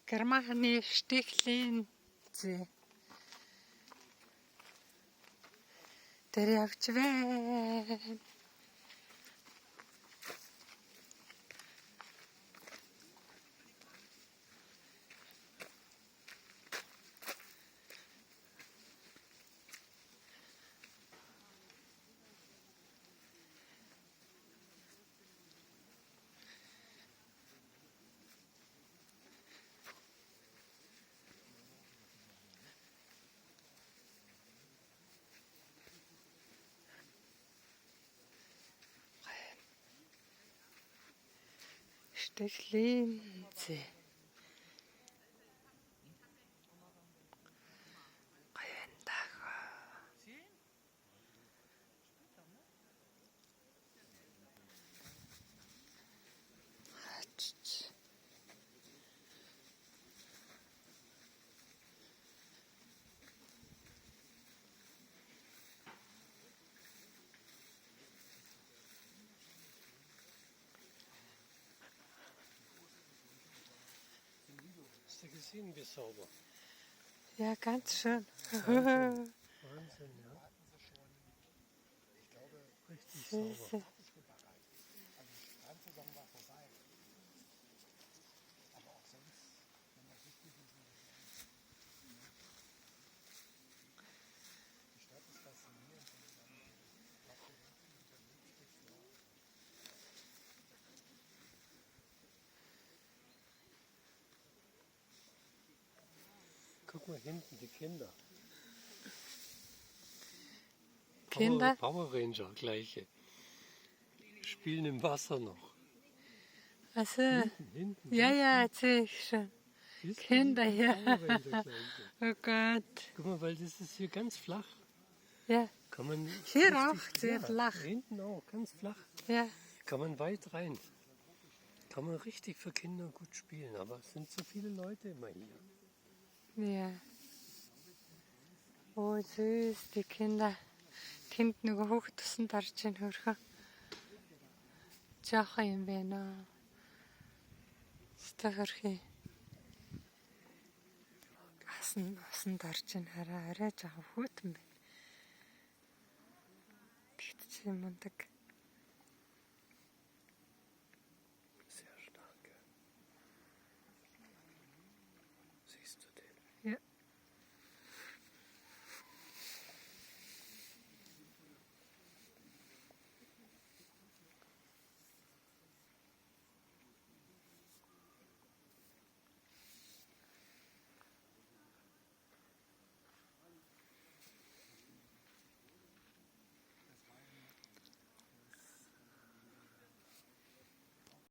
Германы Штихлийн зэ. Тэр явж байна. Штихлийн зэ. Hast du gesehen, wie sauber? Ja, ganz schön. Wahnsinn, Wahnsinn, ja. Richtig sauber. Guck mal hinten, die Kinder. Kinder? Power Ranger, gleiche. Spielen im Wasser noch. Also, Hinten. ja, ja, sehe ich schon. Siehst du, Kinder, die ja. Power Ranger gleiche. Oh Gott. Guck mal, weil das ist hier ganz flach. Ja, Kann man hier richtig, auch sehr ja, flach. Hinten auch, ganz flach. Ja, Kann man weit rein. Kann man richtig für Kinder gut spielen, aber es sind so viele Leute immer hier. ja. Oh, süß, die Kinder. Тэнд нөгөө хүүхдсэн дарж ийн хөрхөн. Жаахан юм байна. Стахархи. Асан дарж ийн хараа арай жаахан хүүтэн байна. Тэгт чи мундаг.